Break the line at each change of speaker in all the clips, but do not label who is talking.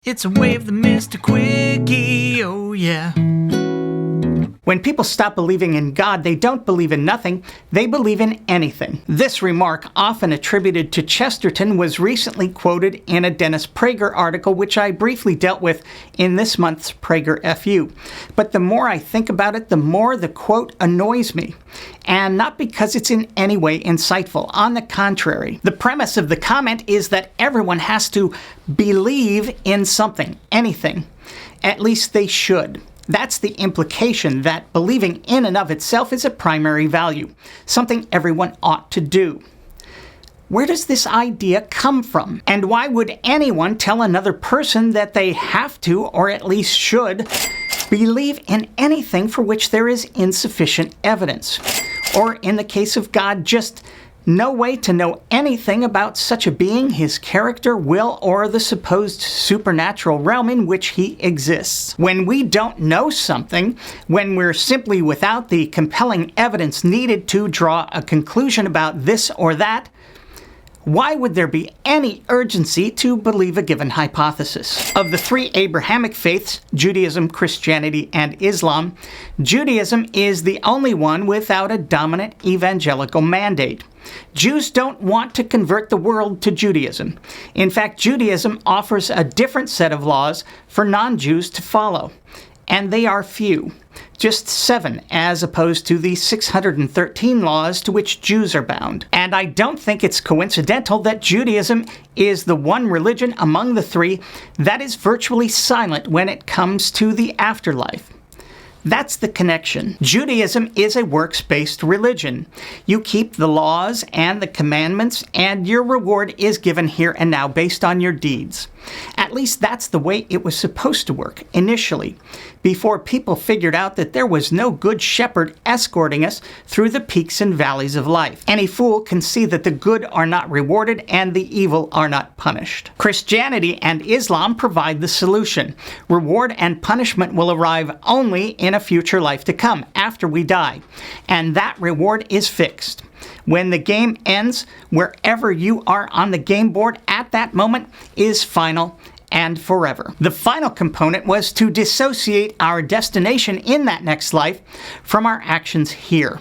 It's a wave that missed a quickie, oh yeah. When people stop believing in God, they don't believe in nothing, they believe in anything. This remark, often attributed to Chesterton, was recently quoted in a Dennis Prager article, which I briefly dealt with in this month's Prager FU. But the more I think about it, the more the quote annoys me. And not because it's in any way insightful. On the contrary, the premise of the comment is that everyone has to believe in something, anything. At least they should. That's the implication, that believing in and of itself is a primary value, something everyone ought to do. Where does this idea come from? And why would anyone tell another person that they have to, or at least should, believe in anything for which there is insufficient evidence? Or in the case of God, just no way to know anything about such a being, his character, will, or the supposed supernatural realm in which he exists. When we don't know something, when we're simply without the compelling evidence needed to draw a conclusion about this or that, why would there be any urgency to believe a given hypothesis? Of the three Abrahamic faiths, Judaism, Christianity, and Islam, Judaism is the only one without a dominant evangelical mandate. Jews don't want to convert the world to Judaism. In fact, Judaism offers a different set of laws for non-Jews to follow, and they are few. Just 7, as opposed to the 613 laws to which Jews are bound. And I don't think it's coincidental that Judaism is the one religion among the three that is virtually silent when it comes to the afterlife. That's the connection. Judaism is a works-based religion. You keep the laws and the commandments, and your reward is given here and now based on your deeds. At least that's the way it was supposed to work initially, before people figured out that there was no good shepherd escorting us through the peaks and valleys of life. Any fool can see that the good are not rewarded and the evil are not punished. Christianity and Islam provide the solution. Reward and punishment will arrive only in a future life to come, after we die, and that reward is fixed. When the game ends, wherever you are on the game board at that moment is final and forever. The final component was to dissociate our destination in that next life from our actions here,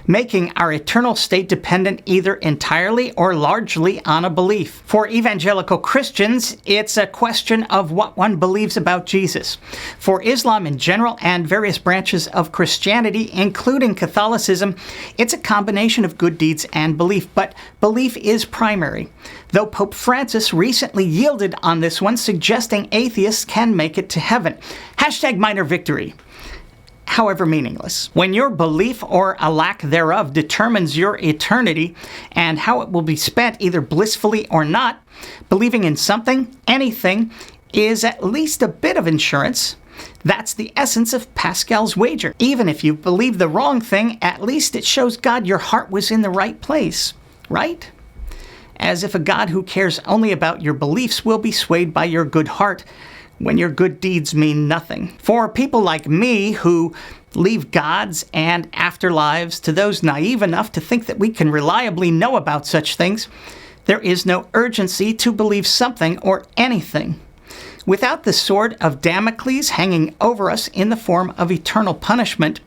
making our eternal state dependent either entirely or largely on a belief. For evangelical Christians, it's a question of what one believes about Jesus. For Islam in general and various branches of Christianity, including Catholicism, it's a combination of good deeds and belief, but belief is primary. Though Pope Francis recently yielded on this one, suggesting atheists can make it to heaven. #minor victory. However meaningless. When your belief or a lack thereof determines your eternity and how it will be spent, either blissfully or not, believing in something, anything, is at least a bit of insurance. That's the essence of Pascal's wager. Even if you believe the wrong thing, at least it shows God your heart was in the right place, right? As if a God who cares only about your beliefs will be swayed by your good heart when your good deeds mean nothing. For people like me who leave gods and afterlives to those naive enough to think that we can reliably know about such things, there is no urgency to believe something or anything. Without the sword of Damocles hanging over us in the form of eternal punishment,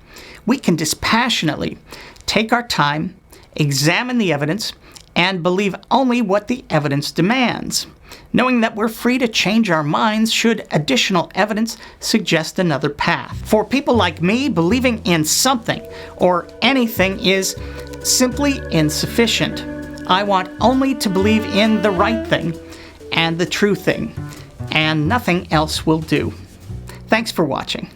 we can dispassionately take our time, examine the evidence, and believe only what the evidence demands, knowing that we're free to change our minds should additional evidence suggest another path. For people like me, believing in something or anything is simply insufficient. I want only to believe in the right thing and the true thing, and nothing else will do. Thanks for watching.